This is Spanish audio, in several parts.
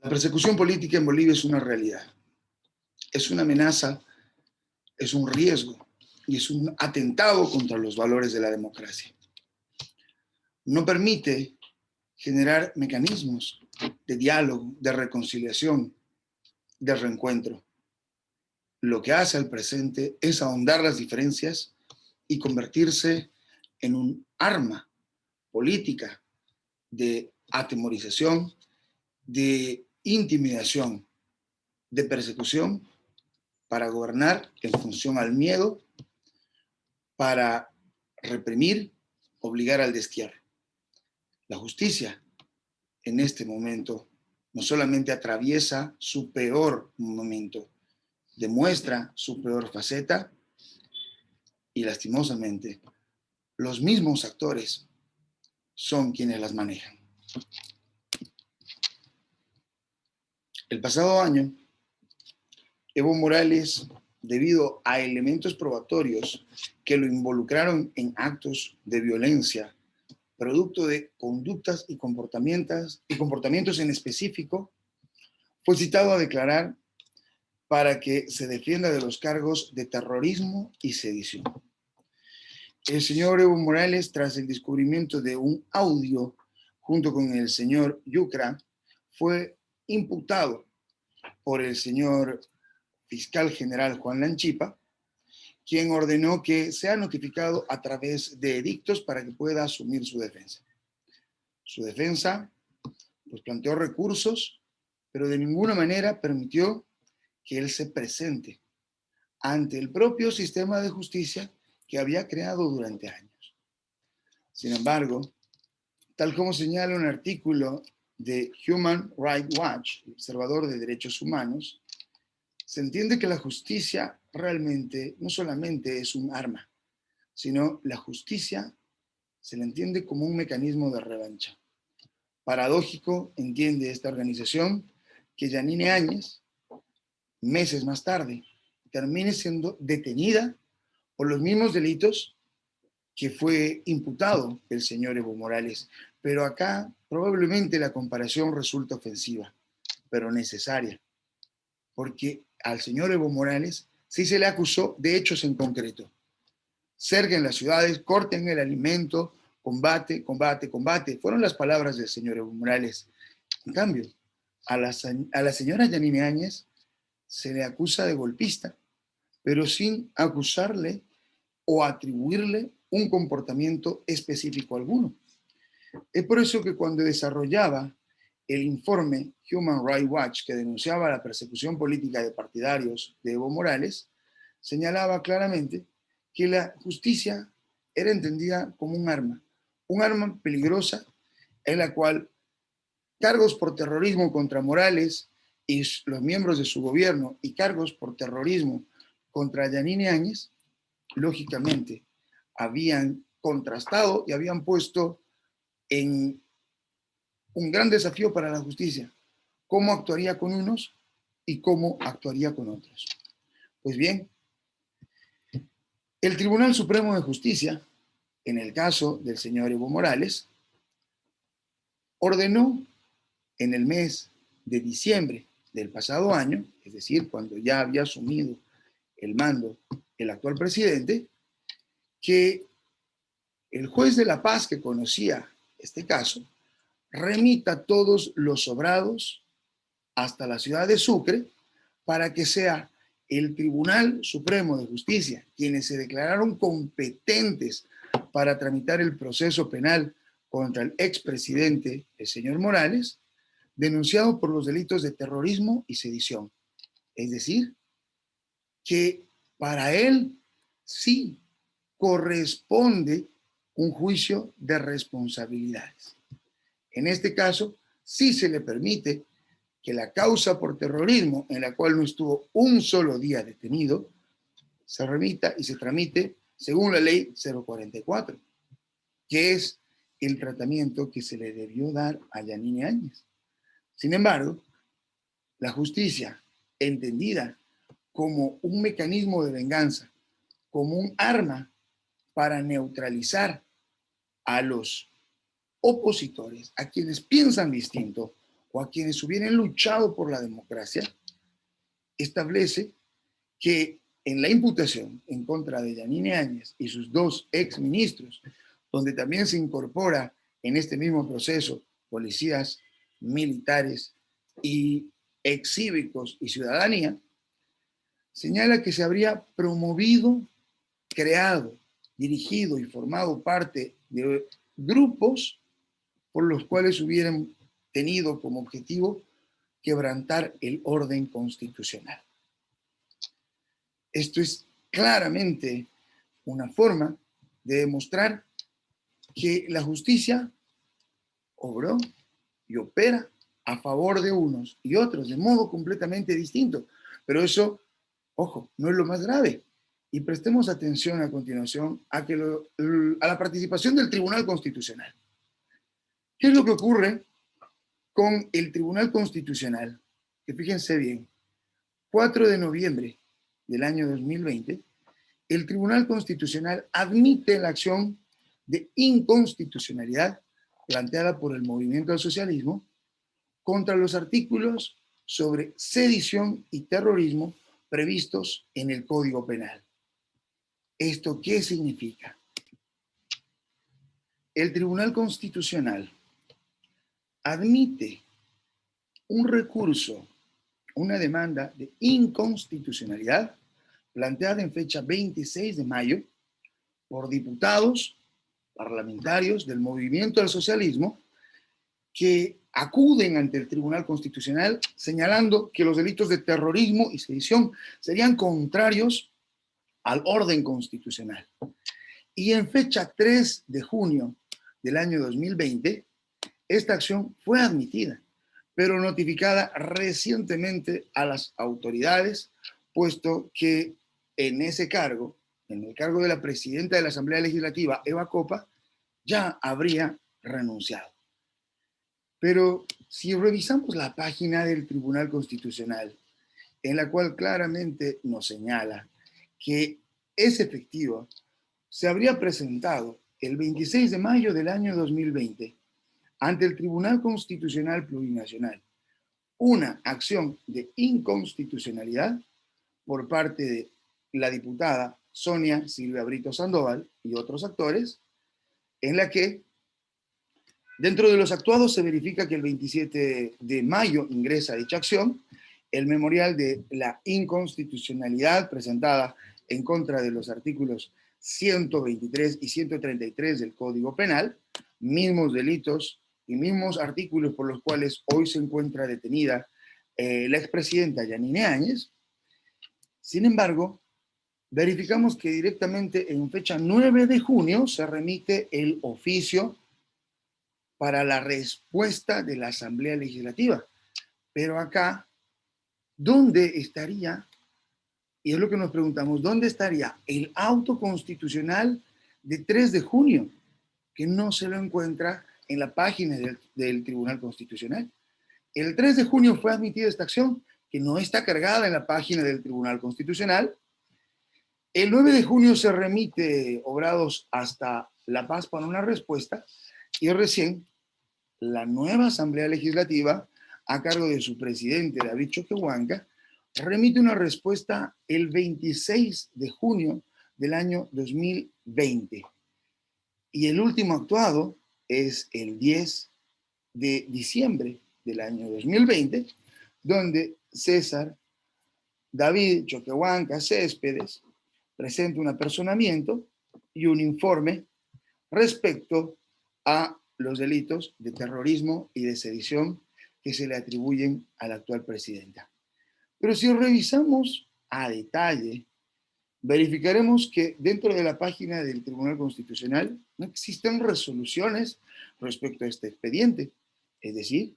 La persecución política en Bolivia es una realidad, es una amenaza, es un riesgo y es un atentado contra los valores de la democracia. No permite generar mecanismos de diálogo, de reconciliación, de reencuentro. Lo que hace al presente es ahondar las diferencias y convertirse en un arma política de atemorización, de intimidación, de persecución para gobernar en función al miedo, para reprimir, obligar al destierro. La justicia en este momento no solamente atraviesa su peor momento, demuestra su peor faceta y lastimosamente los mismos actores son quienes las manejan. El pasado año, Evo Morales, debido a elementos probatorios que lo involucraron en actos de violencia, producto de conductas y comportamientos en específico, fue citado a declarar para que se defienda de los cargos de terrorismo y sedición. El señor Evo Morales, tras el descubrimiento de un audio junto con el señor Yucra, fue imputado por el señor fiscal general Juan Lanchipa, quien ordenó que sea notificado a través de edictos para que pueda asumir su defensa. Su defensa pues, planteó recursos, pero de ninguna manera permitió que él se presente ante el propio sistema de justicia que había creado durante años. Sin embargo, tal como señala un artículo de Human Rights Watch, observador de derechos humanos, se entiende que la justicia realmente no solamente es un arma, sino la justicia se la entiende como un mecanismo de revancha. Paradójico, entiende esta organización, que Yanine Áñez, meses más tarde, termine siendo detenida por los mismos delitos que fue imputado el señor Evo Morales. Pero acá probablemente la comparación resulta ofensiva, pero necesaria, porque al señor Evo Morales sí se le acusó de hechos en concreto. Cerquen las ciudades, corten el alimento, combate, combate, combate. Fueron las palabras del señor Evo Morales. En cambio, a la señora Yanine Áñez se le acusa de golpista, pero sin acusarle o atribuirle un comportamiento específico alguno. Es por eso que cuando desarrollaba el informe Human Rights Watch que denunciaba la persecución política de partidarios de Evo Morales, señalaba claramente que la justicia era entendida como un arma peligrosa en la cual cargos por terrorismo contra Morales y los miembros de su gobierno y cargos por terrorismo contra Yanine Áñez, lógicamente habían contrastado y habían puesto en un gran desafío para la justicia, cómo actuaría con unos y cómo actuaría con otros. Pues bien, el Tribunal Supremo de Justicia, en el caso del señor Evo Morales, ordenó en el mes de diciembre del pasado año, es decir, cuando ya había asumido el mando el actual presidente, que el juez de la paz que conocía este caso remita todos los sobrados hasta la ciudad de Sucre para que sea el Tribunal Supremo de Justicia, quienes se declararon competentes para tramitar el proceso penal contra el expresidente, el señor Morales, denunciado por los delitos de terrorismo y sedición. Es decir, que para él sí corresponde un juicio de responsabilidades. En este caso, sí se le permite que la causa por terrorismo, en la cual no estuvo un solo día detenido, se remita y se tramite según la ley 044, que es el tratamiento que se le debió dar a Yanine Áñez. Sin embargo, la justicia, entendida como un mecanismo de venganza, como un arma para neutralizar a los opositores, a quienes piensan distinto o a quienes hubieran luchado por la democracia, establece que en la imputación en contra de Yanine Áñez y sus dos exministros, donde también se incorpora en este mismo proceso policías, militares y excívicos y ciudadanía, señala que se habría promovido, creado, dirigido y formado parte de grupos por los cuales hubieran tenido como objetivo quebrantar el orden constitucional. Esto es claramente una forma de demostrar que la justicia obró y opera a favor de unos y otros de modo completamente distinto. Pero eso, ojo, no es lo más grave. Y prestemos atención a continuación a la participación del Tribunal Constitucional. ¿Qué es lo que ocurre con el Tribunal Constitucional? Que fíjense bien, 4 de noviembre del año 2020, el Tribunal Constitucional admite la acción de inconstitucionalidad planteada por el movimiento al socialismo contra los artículos sobre sedición y terrorismo previstos en el Código Penal. ¿Esto qué significa? El Tribunal Constitucional admite un recurso, una demanda de inconstitucionalidad planteada en fecha 26 de mayo por diputados parlamentarios del movimiento al socialismo que acuden ante el Tribunal Constitucional señalando que los delitos de terrorismo y sedición serían contrarios al orden constitucional. Y en fecha 3 de junio del año 2020, esta acción fue admitida, pero notificada recientemente a las autoridades, puesto que en ese cargo, en el cargo de la presidenta de la Asamblea Legislativa, Eva Copa, ya habría renunciado. Pero si revisamos la página del Tribunal Constitucional, en la cual claramente nos señala que es efectivo, se habría presentado el 26 de mayo del año 2020 ante el Tribunal Constitucional Plurinacional una acción de inconstitucionalidad por parte de la diputada Sonia Silvia Brito Sandoval y otros actores, en la que dentro de los actuados se verifica que el 27 de mayo ingresa dicha acción, el memorial de la inconstitucionalidad presentada en contra de los artículos 123 y 133 del Código Penal, mismos delitos y mismos artículos por los cuales hoy se encuentra detenida la expresidenta Yanine Áñez. Sin embargo, verificamos que directamente en fecha 9 de junio se remite el oficio para la respuesta de la Asamblea Legislativa. Pero acá, ¿dónde estaría? Y es lo que nos preguntamos, ¿dónde estaría el auto constitucional de 3 de junio? Que no se lo encuentra en la página del Tribunal Constitucional. El 3 de junio fue admitida esta acción, que no está cargada en la página del Tribunal Constitucional. El 9 de junio se remite obrados hasta La Paz para una respuesta, y recién la nueva Asamblea Legislativa, a cargo de su presidente David Choquehuanca, remite una respuesta el 26 de junio del año 2020. Y el último actuado es el 10 de diciembre del año 2020, donde César David Choquehuanca Céspedes presenta un apersonamiento y un informe respecto a los delitos de terrorismo y de sedición que se le atribuyen a la actual presidenta. Pero si revisamos a detalle, verificaremos que dentro de la página del Tribunal Constitucional no existen resoluciones respecto a este expediente. Es decir,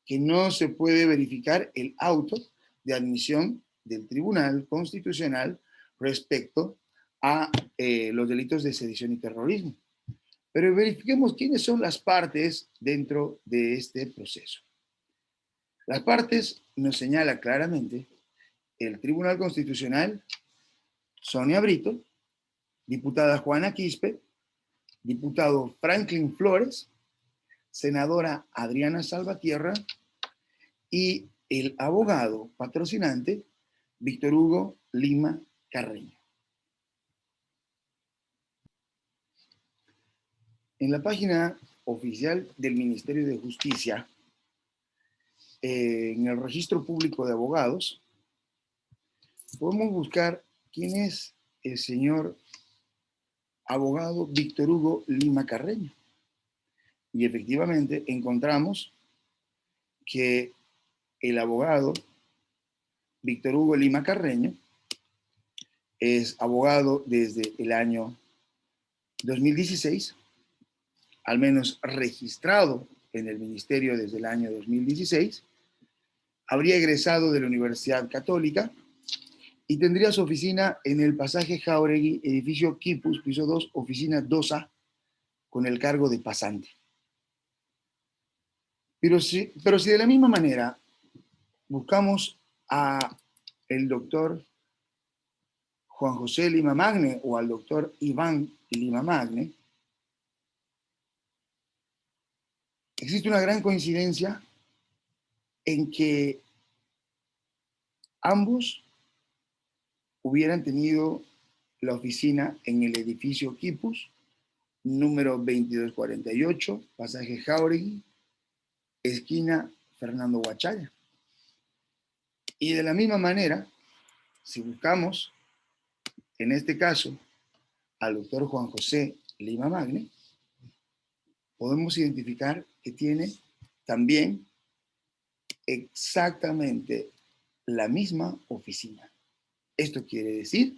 que no se puede verificar el auto de admisión del Tribunal Constitucional respecto a los delitos de sedición y terrorismo. Pero verifiquemos quiénes son las partes dentro de este proceso. Las partes nos señala claramente el Tribunal Constitucional, Sonia Brito, diputada Juana Quispe, diputado Franklin Flores, senadora Adriana Salvatierra y el abogado patrocinante, Víctor Hugo Lima Carreño. En la página oficial del Ministerio de Justicia, en el registro público de abogados, podemos buscar quién es el señor abogado Víctor Hugo Lima Carreño. Y efectivamente encontramos que el abogado Víctor Hugo Lima Carreño es abogado desde el año 2016, al menos registrado en el ministerio desde el año 2016, habría egresado de la Universidad Católica y tendría su oficina en el pasaje Jáuregui, edificio Quipus, piso 2, oficina 2A, con el cargo de pasante. Pero si de la misma manera buscamos a el doctor Juan José Lima Magne o al doctor Iván Lima Magne, existe una gran coincidencia en que ambos hubieran tenido la oficina en el edificio Quipus, número 2248, pasaje Jáuregui, esquina Fernando Huachaya. Y de la misma manera, si buscamos, en este caso, al doctor Juan José Lima Magne, podemos identificar que tiene también exactamente la misma oficina. Esto quiere decir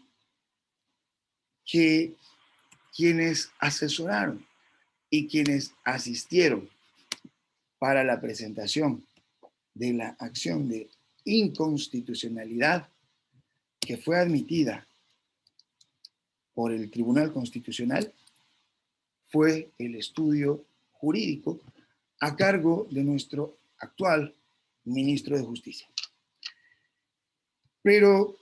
que quienes asesoraron y quienes asistieron para la presentación de la acción de inconstitucionalidad que fue admitida por el Tribunal Constitucional fue el estudio jurídico a cargo de nuestro actual ministro de Justicia. Pero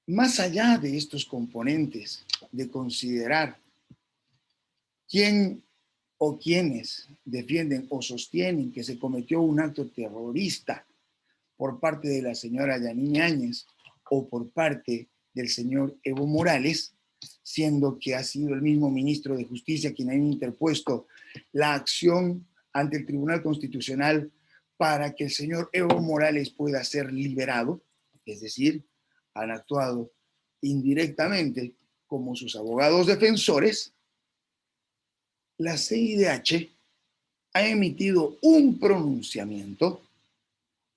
más allá de estos componentes, de considerar quién o quienes defienden o sostienen que se cometió un acto terrorista por parte de la señora Yanine Áñez o por parte del señor Evo Morales, siendo que ha sido el mismo ministro de Justicia quien ha interpuesto la acción ante el Tribunal Constitucional para que el señor Evo Morales pueda ser liberado, es decir, han actuado indirectamente como sus abogados defensores. La CIDH ha emitido un pronunciamiento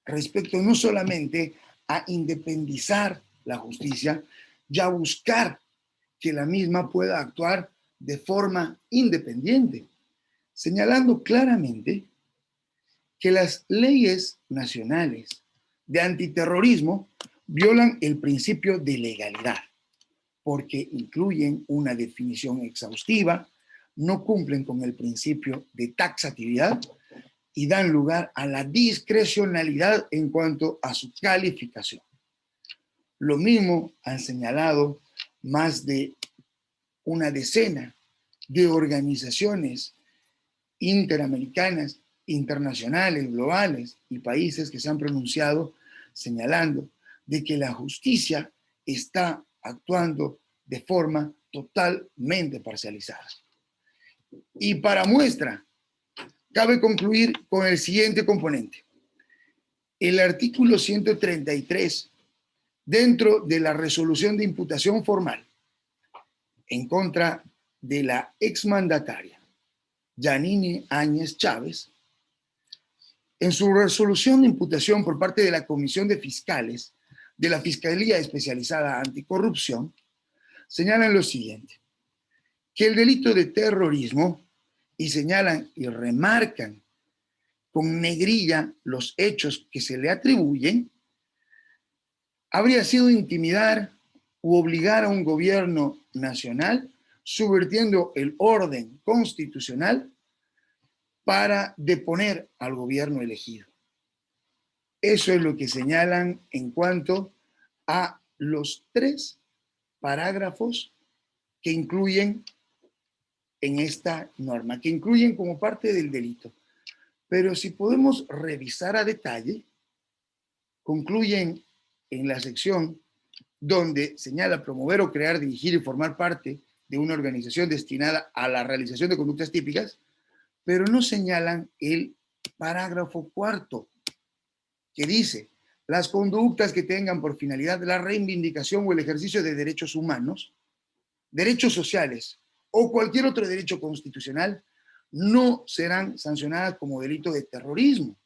respecto no solamente a independizar la justicia y a buscar que la misma pueda actuar de forma independiente, señalando claramente que las leyes nacionales de antiterrorismo violan el principio de legalidad, porque incluyen una definición exhaustiva, no cumplen con el principio de taxatividad y dan lugar a la discrecionalidad en cuanto a su calificación. Lo mismo han señalado más de una decena de organizaciones interamericanas, internacionales, globales y países que se han pronunciado señalando de que la justicia está actuando de forma totalmente parcializada. Y para muestra, cabe concluir con el siguiente componente. El artículo 133, dentro de la resolución de imputación formal en contra de la exmandataria Yanine Áñez Chávez, en su resolución de imputación por parte de la Comisión de Fiscales de la Fiscalía Especializada Anticorrupción, señalan lo siguiente, que el delito de terrorismo, y señalan y remarcan con negrilla los hechos que se le atribuyen, habría sido intimidar u obligar a un gobierno nacional subvirtiendo el orden constitucional para deponer al gobierno elegido. Eso es lo que señalan en cuanto a los 3 parágrafos que incluyen en esta norma, que incluyen como parte del delito. Pero si podemos revisar a detalle, concluyen en la sección donde señala promover o crear, dirigir y formar parte de una organización destinada a la realización de conductas típicas, pero no señalan el parágrafo cuarto, que dice: las conductas que tengan por finalidad la reivindicación o el ejercicio de derechos humanos, derechos sociales o cualquier otro derecho constitucional no serán sancionadas como delito de terrorismo.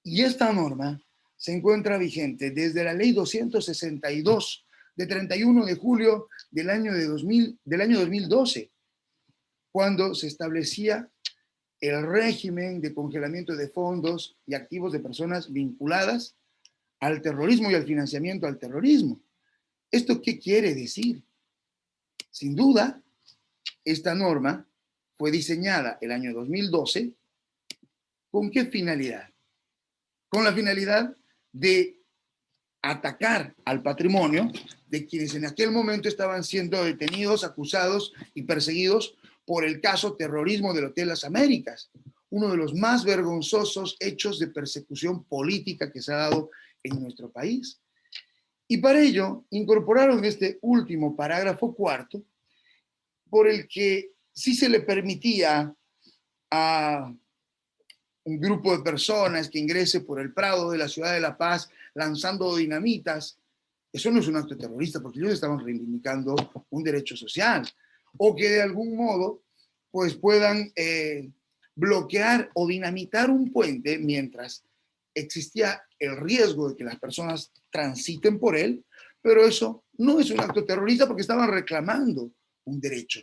Y esta norma se encuentra vigente desde la Ley 262 de 31 de julio del año 2012, cuando se establecía el régimen de congelamiento de fondos y activos de personas vinculadas al terrorismo y al financiamiento al terrorismo. ¿Esto qué quiere decir? Sin duda, esta norma fue diseñada el año 2012. ¿Con qué finalidad? Con la finalidad de atacar al patrimonio de quienes en aquel momento estaban siendo detenidos, acusados y perseguidos por el caso terrorismo del Hotel Las Américas, uno de los más vergonzosos hechos de persecución política que se ha dado en nuestro país. Y para ello incorporaron este último parágrafo cuarto, por el que sí se le permitía a un grupo de personas que ingrese por el Prado de la ciudad de La Paz lanzando dinamitas. Eso no es un acto terrorista, porque ellos estaban reivindicando un derecho social, o que de algún modo pues puedan bloquear o dinamitar un puente mientras existía el riesgo de que las personas transiten por él, pero eso no es un acto terrorista porque estaban reclamando un derecho.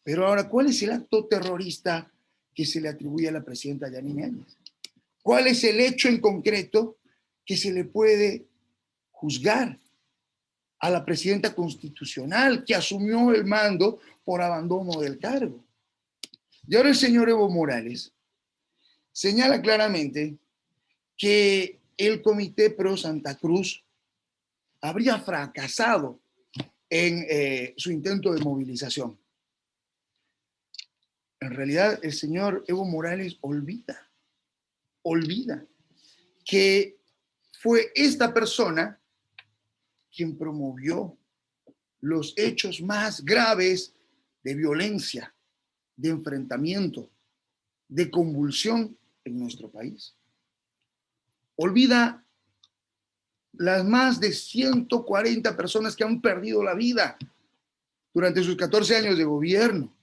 Pero ahora, ¿cuál es el acto terrorista que se le atribuye a la presidenta Yanine Áñez? ¿Cuál es el hecho en concreto que se le puede juzgar a la presidenta constitucional que asumió el mando por abandono del cargo? Y ahora el señor Evo Morales señala claramente que el Comité Pro Santa Cruz habría fracasado en su intento de movilización. En realidad, el señor Evo Morales olvida que fue esta persona quien promovió los hechos más graves de violencia, de enfrentamiento, de convulsión en nuestro país. Olvida las más de 140 personas que han perdido la vida durante sus 14 años de gobierno.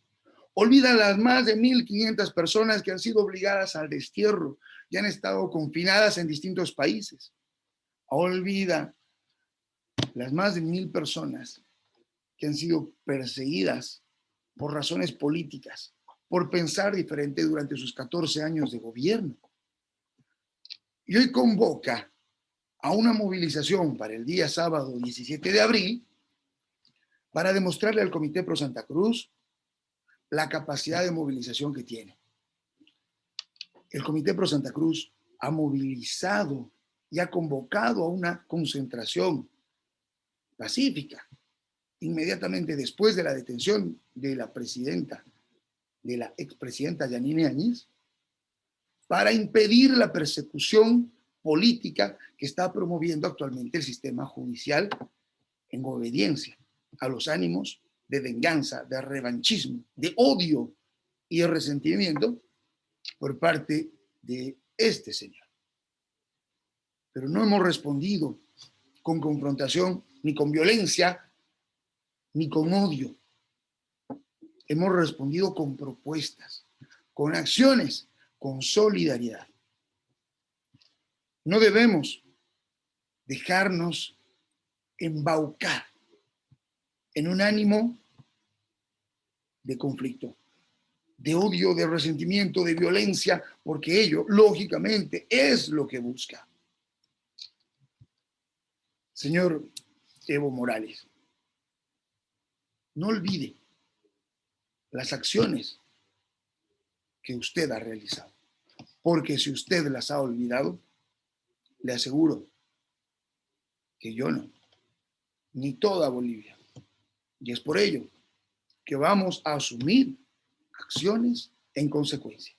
Olvida las más de 1.500 personas que han sido obligadas al destierro y han estado confinadas en distintos países. Olvida las más de 1.000 personas que han sido perseguidas por razones políticas, por pensar diferente durante sus 14 años de gobierno. Y hoy convoca a una movilización para el día sábado 17 de abril para demostrarle al Comité Pro Santa Cruz la capacidad de movilización que tiene. El Comité Pro Santa Cruz ha movilizado y ha convocado a una concentración pacífica inmediatamente después de la detención de la presidenta, de la expresidenta Yanine Áñez, para impedir la persecución política que está promoviendo actualmente el sistema judicial en obediencia a los ánimos de venganza, de revanchismo, de odio y de resentimiento por parte de este señor. Pero no hemos respondido con confrontación, ni con violencia, ni con odio. Hemos respondido con propuestas, con acciones, con solidaridad. No debemos dejarnos embaucar en un ánimo de conflicto, de odio, de resentimiento, de violencia, porque ello, lógicamente, es lo que busca. Señor Evo Morales, no olvide las acciones que usted ha realizado, porque si usted las ha olvidado, le aseguro que yo no, ni toda Bolivia. Y es por ello que vamos a asumir acciones en consecuencia.